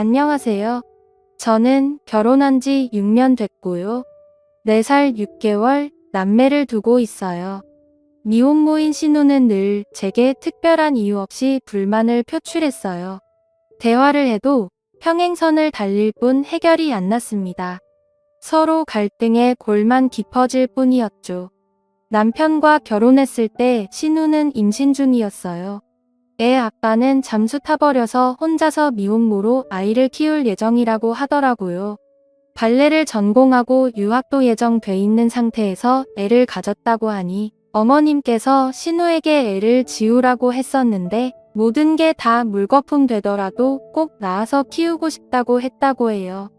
안녕하세요. 저는 결혼한 지 6년 됐고요. 4살 6개월 남매를 두고 있어요. 미혼모인 신우는 늘 제게 특별한 이유 없이 불만을 표출했어요. 대화를 해도 평행선을 달릴 뿐 해결이 안 났습니다. 서로 갈등에 골만 깊어질 뿐이었죠. 남편과 결혼했을 때 신우는 임신 중이었어요. 애 아빠는 잠수 타버려서 혼자서 미혼모로 아이를 키울 예정이라고 하더라고요. 발레를 전공하고 유학도 예정돼 있는 상태에서 애를 가졌다고 하니 어머님께서 신우에게 애를 지우라고 했었는데 모든 게 다 물거품 되더라도 꼭 낳아서 키우고 싶다고 했다고 해요.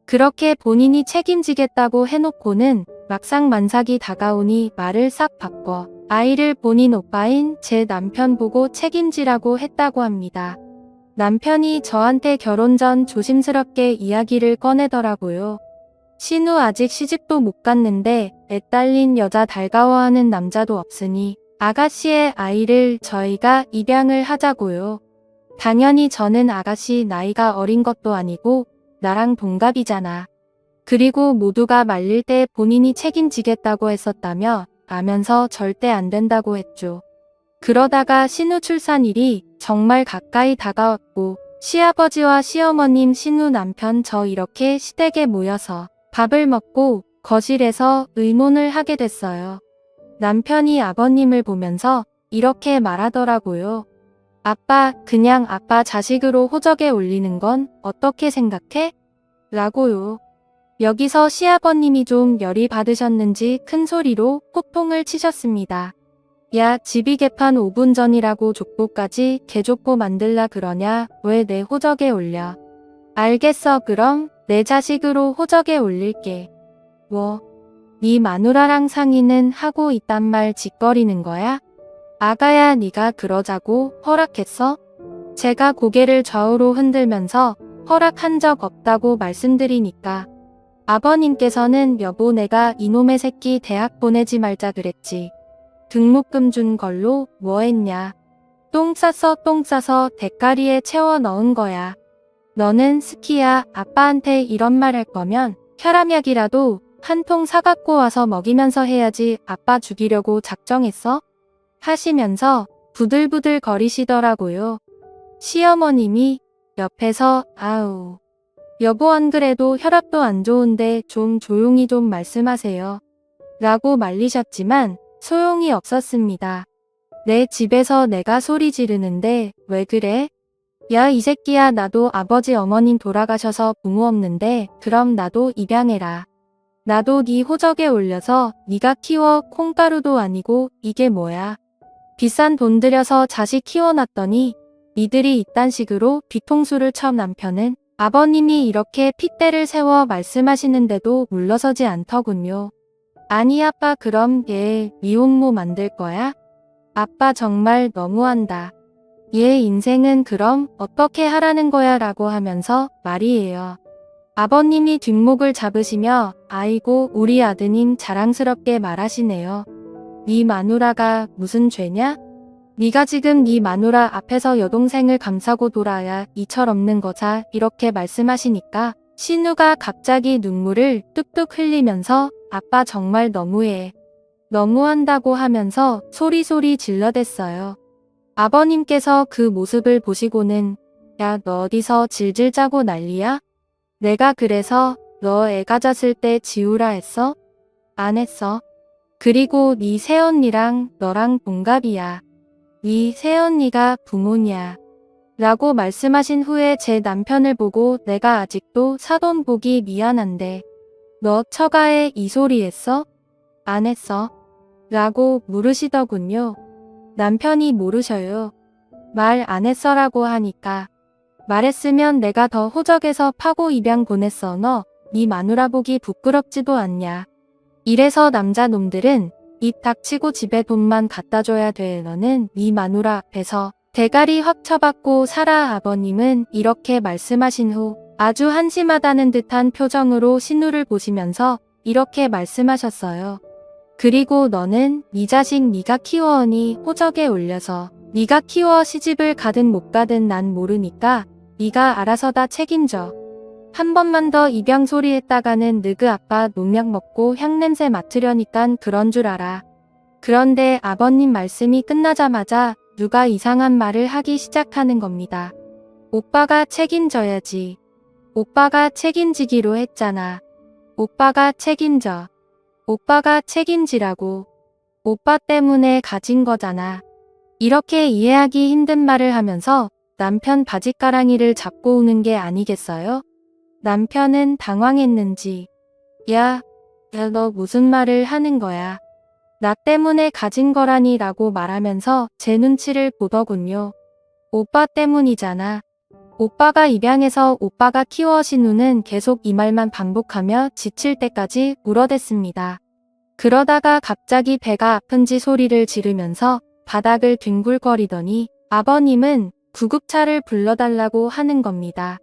그렇게 본인이 책임지겠다고 해놓고는 막상 만삭이 다가오니 말을 싹 바꿔 아이를 본인 오빠인 제 남편 보고 책임지라고 했다고 합니다. 남편이 저한테 결혼 전 조심스럽게 이야기를 꺼내더라고요. 신우 아직 시집도 못 갔는데 애 딸린 여자 달가워하는 남자도 없으니 아가씨의 아이를 저희가 입양을 하자고요. 당연히 저는 아가씨 나이가 어린 것도 아니고 나랑 동갑이잖아. 그리고 모두가 말릴 때 본인이 책임지겠다고 했었다며 라면서 절대 안 된다고 했죠. 그러다가 신우 출산일이 정말 가까이 다가왔고 시아버지와 시어머님 신우 남편 저 이렇게 시댁에 모여서 밥을 먹고 거실에서 의논을 하게 됐어요. 남편이 아버님을 보면서 이렇게 말하더라고요. 아빠, 그냥 아빠 자식으로 호적에 올리는 건 어떻게 생각해? 라고요. 여기서 시아버님이 좀 열이 받으셨는지 큰 소리로 호통을 치셨습니다. 야, 집이 개판 5분 전이라고 족보까지 개족보 만들라 그러냐? 왜 내 호적에 올려? 알겠어, 그럼 내 자식으로 호적에 올릴게. 뭐, 네 마누라랑 상의는 하고 있단 말 짓거리는 거야? 아가야, 네가 그러자고 허락했어? 제가 고개를 좌우로 흔들면서 허락한 적 없다고 말씀드리니까 아버님께서는 여보 내가 이놈의 새끼 대학 보내지 말자 그랬지. 등록금 준 걸로 뭐 했냐. 똥 싸서 대가리에 채워 넣은 거야. 너는 스키야. 아빠한테 이런 말 할 거면 혈압약이라도 한 통 사갖고 와서 먹이면서 해야지. 아빠 죽이려고 작정했어? 하시면서 부들부들 거리시더라고요. 시어머님이 옆에서 아우 여보 안 그래도 혈압도 안 좋은데 좀 조용히 좀 말씀하세요. 라고 말리셨지만 소용이 없었습니다. 내 집에서 내가 소리 지르는데 왜 그래? 야 이 새끼야 나도 아버지 어머님 돌아가셔서 부모 없는데 그럼 나도 입양해라. 나도 네 호적에 올려서 네가 키워 콩가루도 아니고 이게 뭐야. 비싼 돈 들여서 자식 키워놨더니 니들이 이딴 식으로 뒤통수를 쳐. 남편은 아버님이 이렇게 핏대를 세워 말씀하시는데도 물러서지 않더군요. 아니 아빠 그럼 얘 미혼모 만들 거야? 아빠 정말 너무한다. 얘 인생은 그럼 어떻게 하라는 거야 라고 하면서 말이에요. 아버님이 뒷목을 잡으시며 아이고 우리 아드님 자랑스럽게 말하시네요. 네 마누라가 무슨 죄냐? 네가 지금 네 마누라 앞에서 여동생을 감싸고 돌아야 이 철없는 거자 이렇게 말씀하시니까 신우가 갑자기 눈물을 뚝뚝 흘리면서 아빠 정말 너무해. 너무한다고 하면서 소리소리 질러댔어요. 아버님께서 그 모습을 보시고는 야 너 어디서 질질 짜고 난리야? 내가 그래서 너 애 가졌을 때 지우라 했어? 안 했어. 그리고 네 새언니랑 너랑 동갑이야. 네 새언니가 부모냐. 라고 말씀하신 후에 제 남편을 보고 내가 아직도 사돈 보기 미안한데 너 처가에 이 소리 했어? 안 했어. 라고 물으시더군요. 남편이 모르셔요. 말 안 했어라고 하니까 말했으면 내가 더 호적에서 파고 입양 보냈어. 너 네 마누라 보기 부끄럽지도 않냐. 이래서 남자 놈들은 입 닥치고 집에 돈만 갖다 줘야 돼. 너는 네 마누라 앞에서 대가리 확 쳐받고 살아. 아버님은 이렇게 말씀하신 후 아주 한심하다는 듯한 표정으로 신우를 보시면서 이렇게 말씀하셨어요. 그리고 너는 네 자식 네가 키워오니 호적에 올려서 네가 키워 시집을 가든 못 가든 난 모르니까 네가 알아서 다 책임져. 한 번만 더 입양 소리 했다가는 느그 아빠 농약 먹고 향냄새 맡으려니깐 그런 줄 알아. 그런데 아버님 말씀이 끝나자마자 누가 이상한 말을 하기 시작하는 겁니다. 오빠가 책임져야지. 오빠가 책임지기로 했잖아. 오빠가 책임져. 오빠가 책임지라고. 오빠 때문에 가진 거잖아. 이렇게 이해하기 힘든 말을 하면서 남편 바짓가랑이를 잡고 우는 게 아니겠어요? 남편은 당황했는지 야, 너 무슨 말을 하는 거야? 나 때문에 가진 거라니 라고 말하면서 제 눈치를 보더군요. 오빠 때문이잖아. 오빠가 입양해서 오빠가 키워 신우는 계속 이 말만 반복하며 지칠 때까지 울어댔습니다. 그러다가 갑자기 배가 아픈지 소리를 지르면서 바닥을 뒹굴거리더니 아버님은 구급차를 불러달라고 하는 겁니다.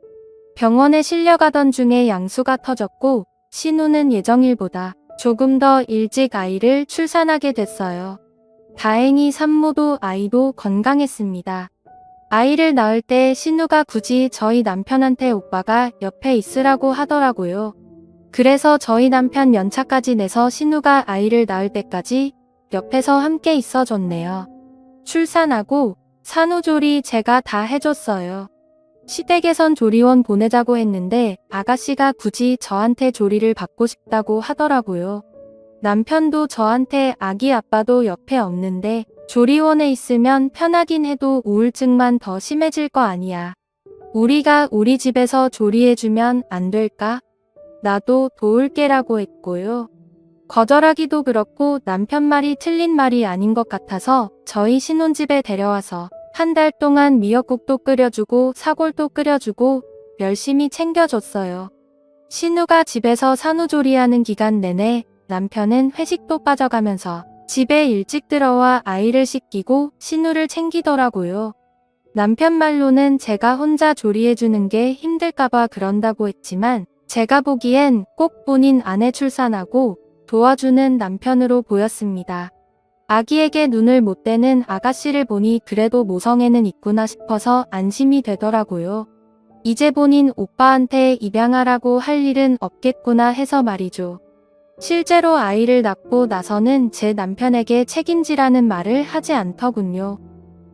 병원에 실려가던 중에 양수가 터졌고 신우는 예정일보다 조금 더 일찍 아이를 출산하게 됐어요. 다행히 산모도 아이도 건강했습니다. 아이를 낳을 때 신우가 굳이 저희 남편한테 오빠가 옆에 있으라고 하더라고요. 그래서 저희 남편 연차까지 내서 신우가 아이를 낳을 때까지 옆에서 함께 있어줬네요. 출산하고 산후조리 제가 다 해줬어요. 시댁에선 조리원 보내자고 했는데 아가씨가 굳이 저한테 조리를 받고 싶다고 하더라고요. 남편도 저한테 아기 아빠도 옆에 없는데 조리원에 있으면 편하긴 해도 우울증만 더 심해질 거 아니야. 우리가 우리 집에서 조리해주면 안 될까? 나도 도울게라고 했고요. 거절하기도 그렇고 남편 말이 틀린 말이 아닌 것 같아서 저희 신혼집에 데려와서 한 달 동안 미역국도 끓여주고 사골도 끓여주고 열심히 챙겨줬어요. 신우가 집에서 산후조리하는 기간 내내 남편은 회식도 빠져가면서 집에 일찍 들어와 아이를 씻기고 신우를 챙기더라고요. 남편 말로는 제가 혼자 조리해주는 게 힘들까봐 그런다고 했지만 제가 보기엔 꼭 본인 아내 출산하고 도와주는 남편으로 보였습니다. 아기에게 눈을 못 떼는 아가씨를 보니 그래도 모성애는 있구나 싶어서 안심이 되더라고요. 이제 본인 오빠한테 입양하라고 할 일은 없겠구나 해서 말이죠. 실제로 아이를 낳고 나서는 제 남편에게 책임지라는 말을 하지 않더군요.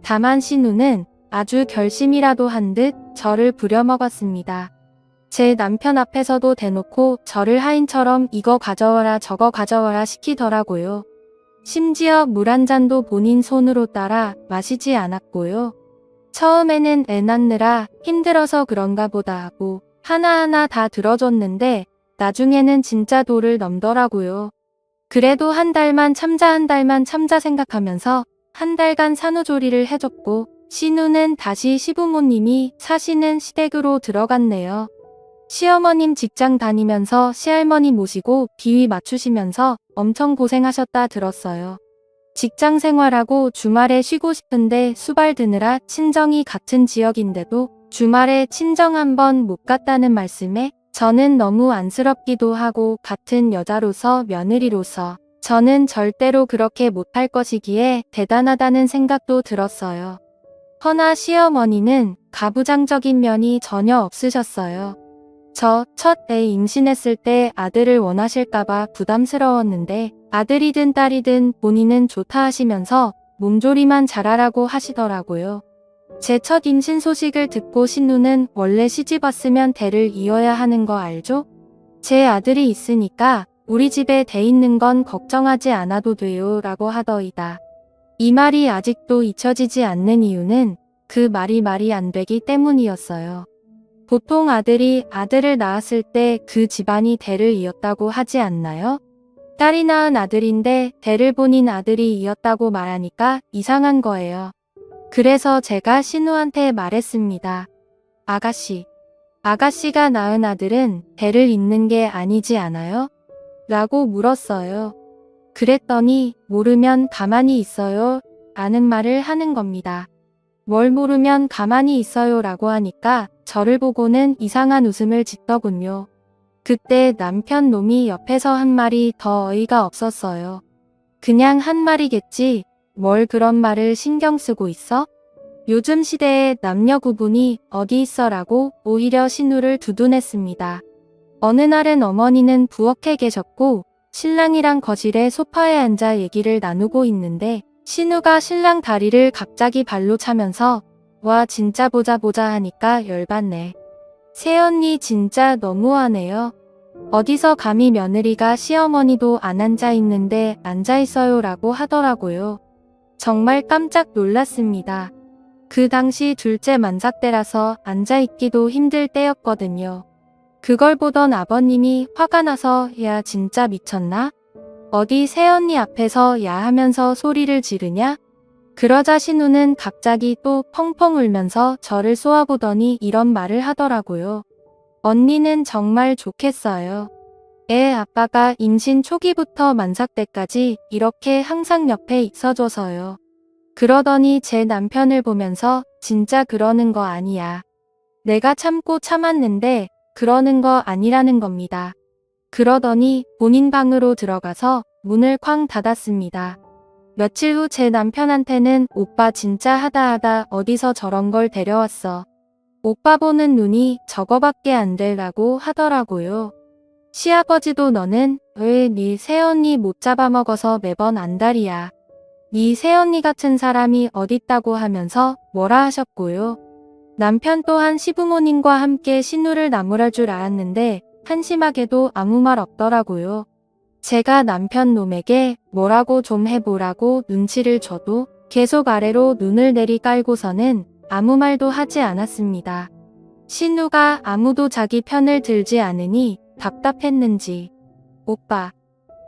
다만 신우는 아주 결심이라도 한 듯 저를 부려먹었습니다. 제 남편 앞에서도 대놓고 저를 하인처럼 이거 가져와라 저거 가져와라 시키더라고요. 심지어 물 한 잔도 본인 손으로 따라 마시지 않았고요. 처음에는 애 낳느라 힘들어서 그런가 보다 하고 하나하나 다 들어줬는데 나중에는 진짜 도를 넘더라고요. 그래도 한 달만 참자 생각하면서 한 달간 산후조리를 해줬고 신우는 다시 시부모님이 사시는 시댁으로 들어갔네요. 시어머님 직장 다니면서 시할머니 모시고 비위 맞추시면서 엄청 고생하셨다 들었어요. 직장 생활하고 주말에 쉬고 싶은데 수발 드느라 친정이 같은 지역인데도 주말에 친정 한 번 못 갔다는 말씀에 저는 너무 안쓰럽기도 하고 같은 여자로서 며느리로서 저는 절대로 그렇게 못할 것이기에 대단하다는 생각도 들었어요. 허나 시어머니는 가부장적인 면이 전혀 없으셨어요. 저 첫 애 임신했을 때 아들을 원하실까봐 부담스러웠는데 아들이든 딸이든 본인은 좋다 하시면서 몸조리만 잘하라고 하시더라고요. 제 첫 임신 소식을 듣고 신우는 원래 시집 왔으면 대를 이어야 하는 거 알죠? 제 아들이 있으니까 우리 집에 대 있는 건 걱정하지 않아도 돼요 라고 하더이다. 이 말이 아직도 잊혀지지 않는 이유는 그 말이 안 되기 때문이었어요. 보통 아들이 아들을 낳았을 때 그 집안이 대를 이었다고 하지 않나요? 딸이 낳은 아들인데 대를 본인 아들이 이었다고 말하니까 이상한 거예요. 그래서 제가 신우한테 말했습니다. 아가씨가 낳은 아들은 대를 잇는 게 아니지 않아요? 라고 물었어요. 그랬더니 모르면 가만히 있어요 라는 말을 하는 겁니다. 뭘 모르면 가만히 있어요 라고 하니까 저를 보고는 이상한 웃음을 짓더군요. 그때 남편 놈이 옆에서 한 말이 더 어이가 없었어요. 그냥 한 말이겠지 뭘 그런 말을 신경 쓰고 있어? 요즘 시대에 남녀 구분이 어디 있어라고 오히려 신우를 두둔했습니다. 어느 날은 어머니는 부엌에 계셨고 신랑이랑 거실에 소파에 앉아 얘기를 나누고 있는데 신우가 신랑 다리를 갑자기 발로 차면서 와 진짜 보자 보자 하니까 열받네. 새언니 진짜 너무하네요. 어디서 감히 며느리가 시어머니도 안 앉아 있는데 앉아 있어요 라고 하더라고요. 정말 깜짝 놀랐습니다. 그 당시 둘째 만삭 때라서 앉아 있기도 힘들 때였거든요. 그걸 보던 아버님이 화가 나서 야 진짜 미쳤나? 어디 새언니 앞에서 야 하면서 소리를 지르냐? 그러자 신우는 갑자기 또 펑펑 울면서 저를 쏘아보더니 이런 말을 하더라고요. 언니는 정말 좋겠어요. 애 아빠가 임신 초기부터 만삭 때까지 이렇게 항상 옆에 있어줘서요. 그러더니 제 남편을 보면서 진짜 그러는 거 아니야. 내가 참고 참았는데 그러는 거 아니라는 겁니다. 그러더니 본인 방으로 들어가서 문을 쾅 닫았습니다. 며칠 후 제 남편한테는 오빠 진짜 하다하다 어디서 저런 걸 데려왔어. 오빠 보는 눈이 저거밖에 안 되라고 하더라고요. 시아버지도 너는 왜 네 새언니 못 잡아먹어서 매번 안달이야. 네 새언니 같은 사람이 어딨다고 하면서 뭐라 하셨고요. 남편 또한 시부모님과 함께 신우를 나무랄 줄 알았는데 한심하게도 아무 말 없더라고요. 제가 남편 놈에게 뭐라고 좀 해보라고 눈치를 줘도 계속 아래로 눈을 내리 깔고서는 아무 말도 하지 않았습니다. 신우가 아무도 자기 편을 들지 않으니 답답했는지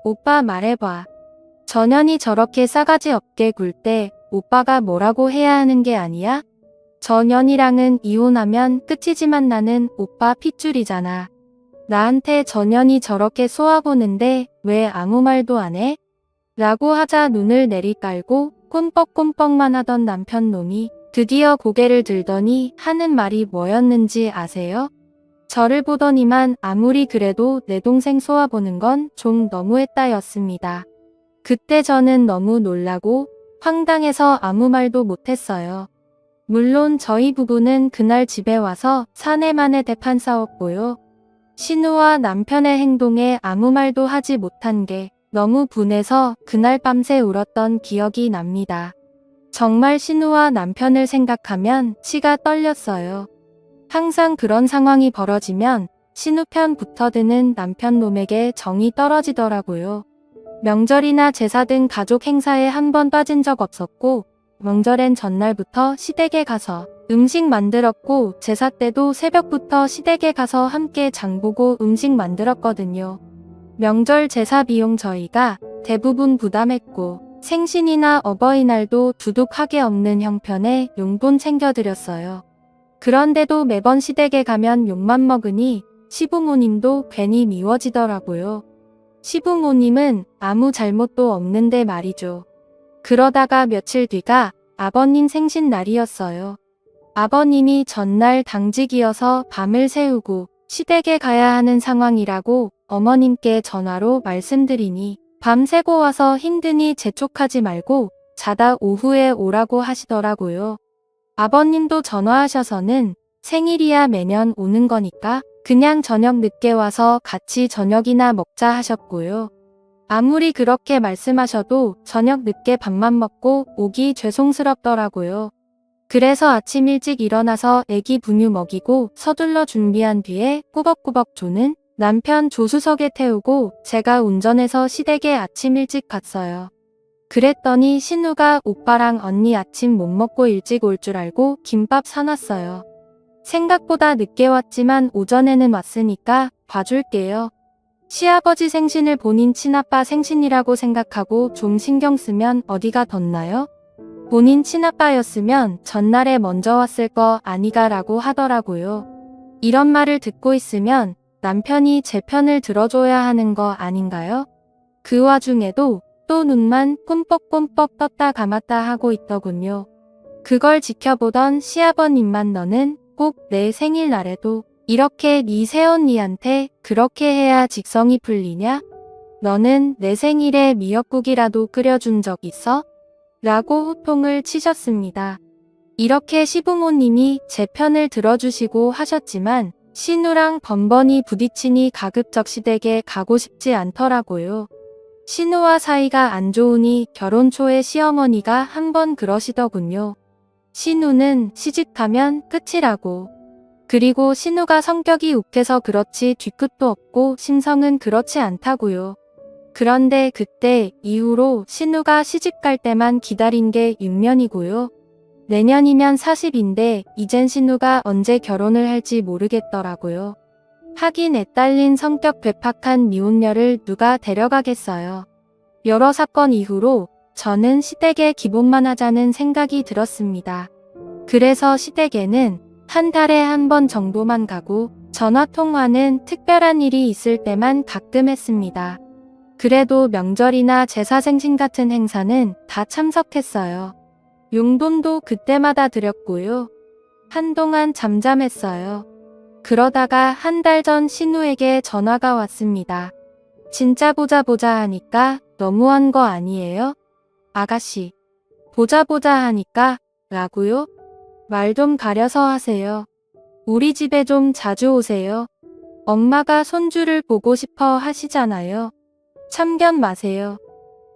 오빠 말해봐. 전현이 저렇게 싸가지 없게 굴 때 오빠가 뭐라고 해야 하는 게 아니야? 전현이랑은 이혼하면 끝이지만 나는 오빠 핏줄이잖아. 나한테 전현이 저렇게 쏘아보는데 왜 아무 말도 안 해? 라고 하자 눈을 내리깔고 꼼뻑꼼뻑만 하던 남편 놈이 드디어 고개를 들더니 하는 말이 뭐였는지 아세요? 저를 보더니만 아무리 그래도 내 동생 쏘아보는 건 좀 너무했다였습니다. 그때 저는 너무 놀라고 황당해서 아무 말도 못했어요. 물론 저희 부부는 그날 집에 와서 사내만의 대판 싸웠고요. 신우와 남편의 행동에 아무 말도 하지 못한 게 너무 분해서 그날 밤새 울었던 기억이 납니다. 정말 신우와 남편을 생각하면 치가 떨렸어요. 항상 그런 상황이 벌어지면 신우 편 붙어드는 남편 놈에게 정이 떨어지더라고요. 명절이나 제사 등 가족 행사에 한 번 빠진 적 없었고 명절엔 전날부터 시댁에 가서 음식 만들었고 제사 때도 새벽부터 시댁에 가서 함께 장보고 음식 만들었거든요. 명절 제사 비용 저희가 대부분 부담했고 생신이나 어버이날도 두둑하게 없는 형편에 용돈 챙겨드렸어요. 그런데도 매번 시댁에 가면 욕만 먹으니 시부모님도 괜히 미워지더라고요. 시부모님은 아무 잘못도 없는데 말이죠. 그러다가 며칠 뒤가 아버님 생신날이었어요. 아버님이 전날 당직이어서 밤을 새우고 시댁에 가야 하는 상황이라고 어머님께 전화로 말씀드리니 밤새고 와서 힘드니 재촉하지 말고 자다 오후에 오라고 하시더라고요. 아버님도 전화하셔서는 생일이야 매년 오는 거니까 그냥 저녁 늦게 와서 같이 저녁이나 먹자 하셨고요. 아무리 그렇게 말씀하셔도 저녁 늦게 밥만 먹고 오기 죄송스럽더라고요. 그래서 아침 일찍 일어나서 애기 분유 먹이고 서둘러 준비한 뒤에 꾸벅꾸벅 조는 남편 조수석에 태우고 제가 운전해서 시댁에 아침 일찍 갔어요. 그랬더니 신우가 오빠랑 언니 아침 못 먹고 일찍 올 줄 알고 김밥 사놨어요. 생각보다 늦게 왔지만 오전에는 왔으니까 봐줄게요. 시아버지 생신을 본인 친아빠 생신이라고 생각하고 좀 신경 쓰면 어디가 덧나요? 본인 친아빠였으면 전날에 먼저 왔을 거 아니가 라고 하더라고요. 이런 말을 듣고 있으면 남편이 제 편을 들어줘야 하는 거 아닌가요? 그 와중에도 또 눈만 꿈뻑꿈뻑 떴다 감았다 하고 있더군요. 그걸 지켜보던 시아버님만 너는 꼭 내 생일날에도 이렇게 네 새언니한테 그렇게 해야 직성이 풀리냐? 너는 내 생일에 미역국이라도 끓여준 적 있어? 라고 호통을 치셨습니다. 이렇게 시부모님이 제 편을 들어주시고 하셨지만 신우랑 번번이 부딪히니 가급적 시댁에 가고 싶지 않더라고요. 신우와 사이가 안 좋으니 결혼 초에 시어머니가 한번 그러시더군요. 신우는 시집가면 끝이라고. 그리고 신우가 성격이 욱해서 그렇지 뒤끝도 없고 심성은 그렇지 않다고요. 그런데 그때 이후로 신우가 시집갈 때만 기다린 게 6년이고요. 내년이면 40인데 이젠 신우가 언제 결혼을 할지 모르겠더라고요. 하긴 애딸린 성격 괴팍한 미혼녀를 누가 데려가겠어요. 여러 사건 이후로 저는 시댁에 기본만 하자는 생각이 들었습니다. 그래서 시댁에는 한 달에 한 번 정도만 가고 전화통화는 특별한 일이 있을 때만 가끔 했습니다. 그래도 명절이나 제사생신 같은 행사는 다 참석했어요. 용돈도 그때마다 드렸고요. 한동안 잠잠했어요. 그러다가 한 달 전 신우에게 전화가 왔습니다. 진짜 보자 하니까 너무한 거 아니에요? 아가씨, 보자 하니까 라고요? 말 좀 가려서 하세요. 우리 집에 좀 자주 오세요. 엄마가 손주를 보고 싶어 하시잖아요. 참견 마세요.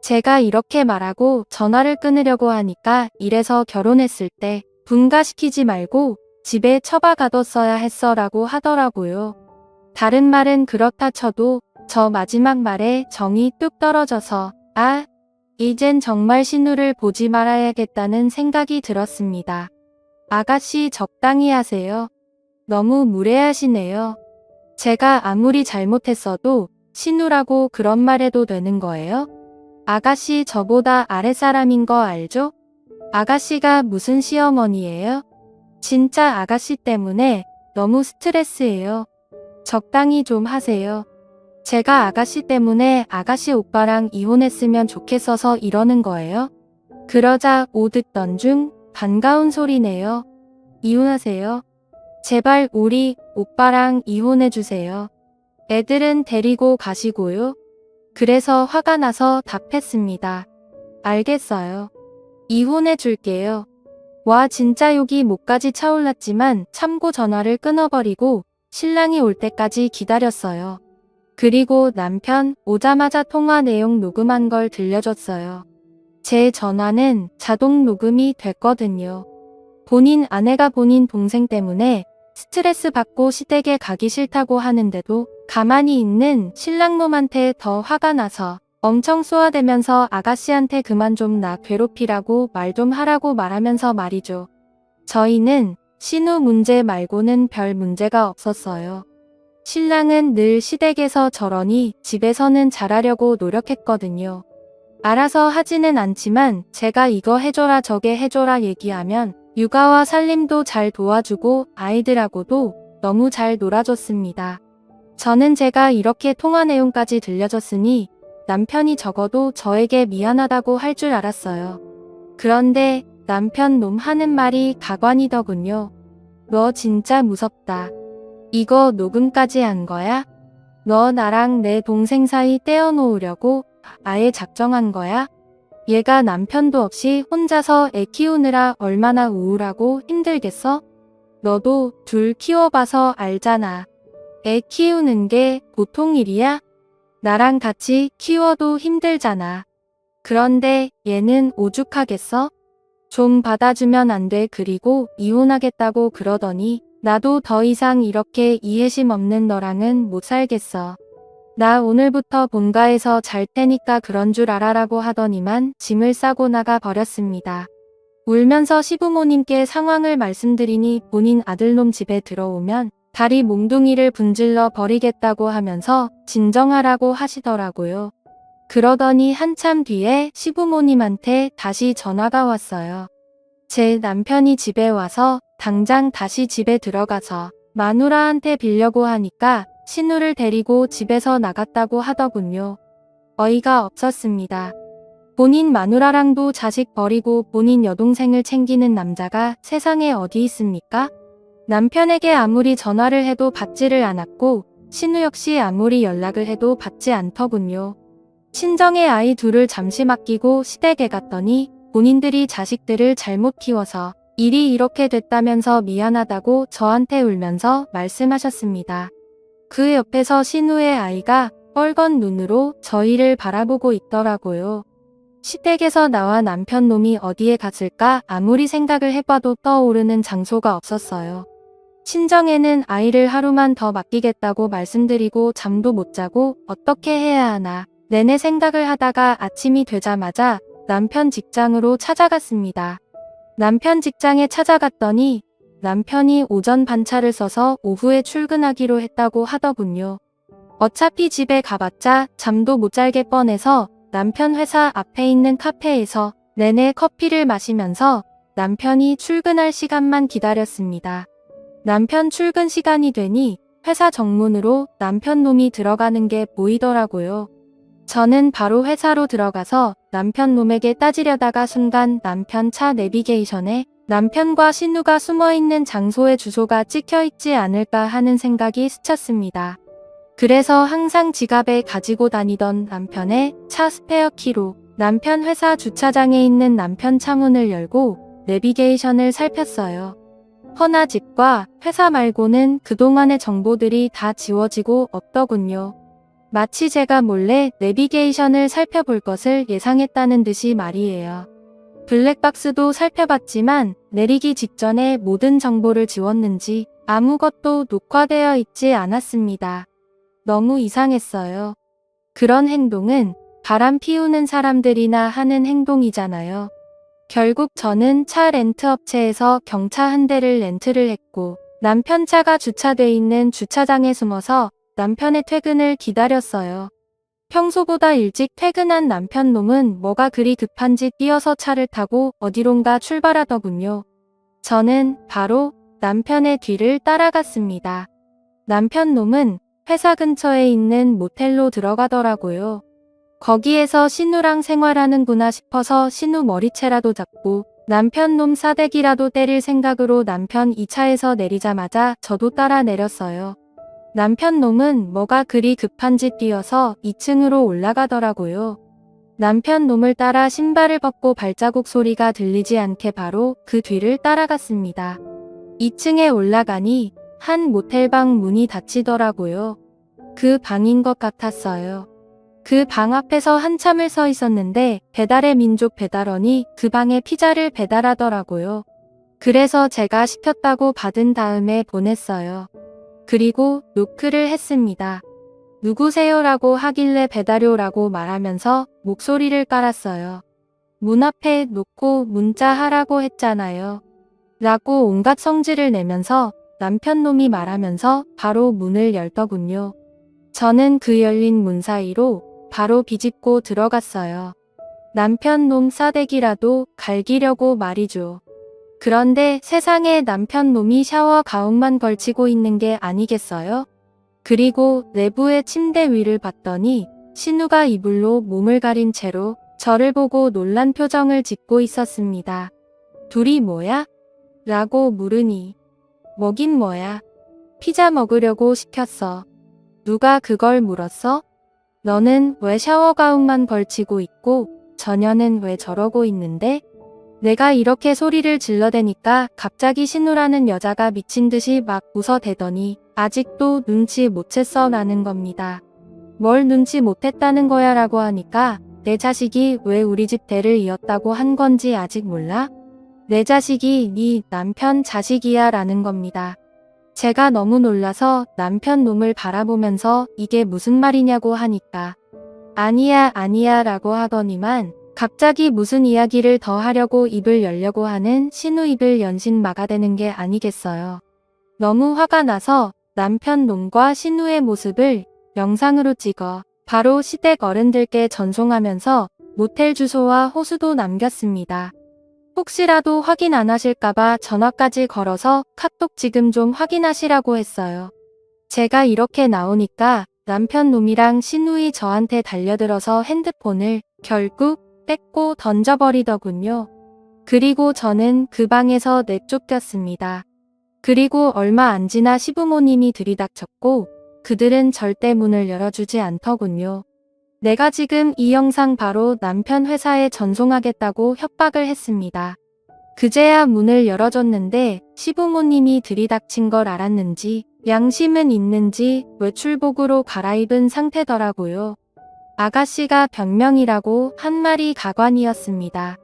제가 이렇게 말하고 전화를 끊으려고 하니까 이래서 결혼했을 때 분가시키지 말고 집에 처박아뒀어야 했어 라고 하더라고요. 다른 말은 그렇다 쳐도 저 마지막 말에 정이 뚝 떨어져서 이젠 정말 신우를 보지 말아야겠다는 생각이 들었습니다. 아가씨 적당히 하세요. 너무 무례하시네요. 제가 아무리 잘못했어도 신우라고 그런 말 해도 되는 거예요? 아가씨 저보다 아랫사람인 거 알죠? 아가씨가 무슨 시어머니예요? 진짜 아가씨 때문에 너무 스트레스예요. 적당히 좀 하세요. 제가 아가씨 때문에 아가씨 오빠랑 이혼했으면 좋겠어서 이러는 거예요? 그러자 오 듣던 중 반가운 소리네요. 이혼하세요. 제발 우리 오빠랑 이혼해주세요. 애들은 데리고 가시고요. 그래서 화가 나서 답했습니다. 알겠어요. 이혼해줄게요. 와 진짜 욕이 목까지 차올랐지만 참고 전화를 끊어버리고 신랑이 올 때까지 기다렸어요. 그리고 남편 오자마자 통화 내용 녹음한 걸 들려줬어요. 제 전화는 자동 녹음이 됐거든요. 본인 아내가 본인 동생 때문에 스트레스 받고 시댁에 가기 싫다고 하는데도 가만히 있는 신랑놈한테 더 화가 나서 엄청 쏘아대면서 아가씨한테 그만 좀 나 괴롭히라고 말 좀 하라고 말하면서 말이죠. 저희는 신우 문제 말고는 별 문제가 없었어요. 신랑은 늘 시댁에서 저러니 집에서는 잘하려고 노력했거든요. 알아서 하지는 않지만 제가 이거 해줘라 저게 해줘라 얘기하면 육아와 살림도 잘 도와주고 아이들하고도 너무 잘 놀아줬습니다. 저는 제가 이렇게 통화 내용까지 들려줬으니 남편이 적어도 저에게 미안하다고 할 줄 알았어요. 그런데 남편 놈 하는 말이 가관이더군요. 너 진짜 무섭다. 이거 녹음까지 한 거야? 너 나랑 내 동생 사이 떼어놓으려고 아예 작정한 거야? 얘가 남편도 없이 혼자서 애 키우느라 얼마나 우울하고 힘들겠어? 너도 둘 키워봐서 알잖아. 애 키우는 게 보통 일이야? 나랑 같이 키워도 힘들잖아. 그런데 얘는 오죽하겠어? 좀 받아주면 안 돼. 그리고 이혼하겠다고 그러더니 나도 더 이상 이렇게 이해심 없는 너랑은 못 살겠어. 나 오늘부터 본가에서 잘 테니까 그런 줄 알아라고 하더니만 짐을 싸고 나가 버렸습니다. 울면서 시부모님께 상황을 말씀드리니 본인 아들놈 집에 들어오면 다리 몽둥이를 분질러 버리겠다고 하면서 진정하라고 하시더라고요. 그러더니 한참 뒤에 시부모님한테 다시 전화가 왔어요. 제 남편이 집에 와서 당장 다시 집에 들어가서 마누라한테 빌려고 하니까 신우를 데리고 집에서 나갔다고 하더군요. 어이가 없었습니다. 본인 마누라랑도 자식 버리고 본인 여동생을 챙기는 남자가 세상에 어디 있습니까? 남편에게 아무리 전화를 해도 받지를 않았고 신우 역시 아무리 연락을 해도 받지 않더군요. 친정의 아이 둘을 잠시 맡기고 시댁에 갔더니 본인들이 자식들을 잘못 키워서 일이 이렇게 됐다면서 미안하다고 저한테 울면서 말씀하셨습니다. 그 옆에서 신우의 아이가 뻘건 눈으로 저희를 바라보고 있더라고요. 시댁에서 나와 남편 놈이 어디에 갔을까 아무리 생각을 해봐도 떠오르는 장소가 없었어요. 친정에는 아이를 하루만 더 맡기겠다고 말씀드리고 잠도 못 자고 어떻게 해야 하나 내내 생각을 하다가 아침이 되자마자 남편 직장으로 찾아갔습니다. 남편 직장에 찾아갔더니 남편이 오전 반차를 써서 오후에 출근하기로 했다고 하더군요. 어차피 집에 가봤자 잠도 못 잘게 뻔해서 남편 회사 앞에 있는 카페에서 내내 커피를 마시면서 남편이 출근할 시간만 기다렸습니다. 남편 출근 시간이 되니 회사 정문으로 남편 놈이 들어가는 게 보이더라고요. 저는 바로 회사로 들어가서 남편 놈에게 따지려다가 순간 남편 차 내비게이션에 남편과 신우가 숨어있는 장소의 주소가 찍혀있지 않을까 하는 생각이 스쳤습니다. 그래서 항상 지갑에 가지고 다니던 남편의 차 스페어 키로 남편 회사 주차장에 있는 남편 차문을 열고 내비게이션을 살폈어요. 허나 집과 회사 말고는 그동안의 정보들이 다 지워지고 없더군요. 마치 제가 몰래 내비게이션을 살펴볼 것을 예상했다는 듯이 말이에요. 블랙박스도 살펴봤지만 내리기 직전에 모든 정보를 지웠는지 아무것도 녹화되어 있지 않았습니다. 너무 이상했어요. 그런 행동은 바람 피우는 사람들이나 하는 행동이잖아요. 결국 저는 차 렌트 업체에서 경차 한 대를 렌트를 했고 남편 차가 주차돼 있는 주차장에 숨어서 남편의 퇴근을 기다렸어요. 평소보다 일찍 퇴근한 남편 놈은 뭐가 그리 급한지 뛰어서 차를 타고 어디론가 출발하더군요. 저는 바로 남편의 뒤를 따라갔습니다. 남편 놈은 회사 근처에 있는 모텔로 들어가더라고요. 거기에서 신우랑 생활하는구나 싶어서 신우 머리채라도 잡고 남편 놈 싸대기라도 때릴 생각으로 남편 이 차에서 내리자마자 저도 따라 내렸어요. 남편 놈은 뭐가 그리 급한지 뛰어서 2층으로 올라가더라고요. 남편 놈을 따라 신발을 벗고 발자국 소리가 들리지 않게 바로 그 뒤를 따라갔습니다. 2층에 올라가니 한 모텔방 문이 닫히더라고요. 그 방인 것 같았어요. 그 방 앞에서 한참을 서 있었는데 배달의 민족 배달원이 그 방에 피자를 배달하더라고요. 그래서 제가 시켰다고 받은 다음에 보냈어요. 그리고 노크를 했습니다. 누구세요라고 하길래 배달료라고 말하면서 목소리를 깔았어요. 문 앞에 놓고 문자하라고 했잖아요. 라고 온갖 성질을 내면서 남편 놈이 말하면서 바로 문을 열더군요. 저는 그 열린 문 사이로 바로 비집고 들어갔어요. 남편 놈 싸대기라도 갈기려고 말이죠. 그런데 세상에 남편 놈이 샤워 가운만 걸치고 있는 게 아니겠어요? 그리고 내부의 침대 위를 봤더니 신우가 이불로 몸을 가린 채로 저를 보고 놀란 표정을 짓고 있었습니다. 둘이 뭐야? 라고 물으니 뭐긴 뭐야. 피자 먹으려고 시켰어. 누가 그걸 물었어? 너는 왜 샤워 가운만 걸치고 있고 저녀는 왜 저러고 있는데? 내가 이렇게 소리를 질러대니까 갑자기 신우라는 여자가 미친 듯이 막 웃어대더니 아직도 눈치 못 챘어 라는 겁니다. 뭘 눈치 못했다는 거야 라고 하니까 내 자식이 왜 우리 집 대를 이었다고 한 건지 아직 몰라? 내 자식이 네 남편 자식이야 라는 겁니다. 제가 너무 놀라서 남편 놈을 바라보면서 이게 무슨 말이냐고 하니까 아니야 아니야 라고 하더니만 갑자기 무슨 이야기를 더 하려고 입을 열려고 하는 신우 입을 연신 막아대는 게 아니겠어요. 너무 화가 나서 남편 놈과 신우의 모습을 영상으로 찍어 바로 시댁 어른들께 전송하면서 모텔 주소와 호수도 남겼습니다. 혹시라도 확인 안 하실까봐 전화까지 걸어서 카톡 지금 좀 확인하시라고 했어요. 제가 이렇게 나오니까 남편 놈이랑 신우이 저한테 달려들어서 핸드폰을 결국 뺏고 던져버리더군요. 그리고 저는 그 방에서 내쫓겼습니다. 그리고 얼마 안 지나 시부모님이 들이닥쳤고 그들은 절대 문을 열어주지 않더군요. 내가 지금 이 영상 바로 남편 회사에 전송하겠다고 협박을 했습니다. 그제야 문을 열어줬는데 시부모님이 들이닥친 걸 알았는지 양심은 있는지 외출복으로 갈아입은 상태더라고요. 아가씨가 변명이라고 한 말이 가관이었습니다.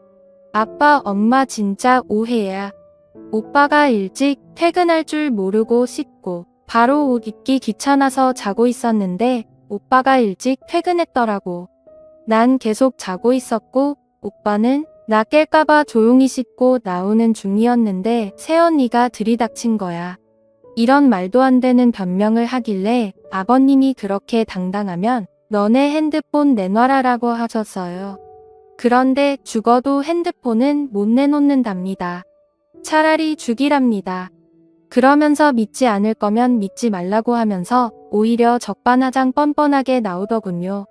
아빠, 엄마 진짜 오해야. 오빠가 일찍 퇴근할 줄 모르고 씻고 바로 옷 입기 귀찮아서 자고 있었는데 오빠가 일찍 퇴근했더라고. 난 계속 자고 있었고 오빠는 나 깰까봐 조용히 씻고 나오는 중이었는데 새언니가 들이닥친 거야. 이런 말도 안 되는 변명을 하길래 아버님이 그렇게 당당하면 너네 핸드폰 내놔라라고 하셨어요. 그런데 죽어도 핸드폰은 못 내놓는답니다. 차라리 죽이랍니다. 그러면서 믿지 않을 거면 믿지 말라고 하면서 오히려 적반하장 뻔뻔하게 나오더군요.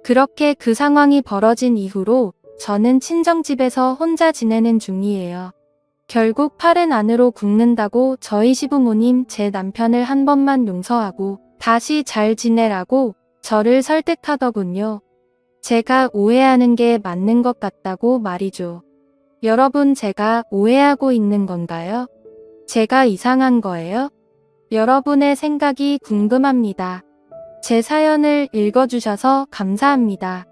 그렇게 그 상황이 벌어진 이후로 저는 친정집에서 혼자 지내는 중이에요. 결국 팔은 안으로 굽는다고 저희 시부모님 제 남편을 한 번만 용서하고 다시 잘 지내라고 저를 설득하더군요. 제가 오해하는 게 맞는 것 같다고 말이죠. 여러분, 제가 오해하고 있는 건가요? 제가 이상한 거예요? 여러분의 생각이 궁금합니다. 제 사연을 읽어주셔서 감사합니다.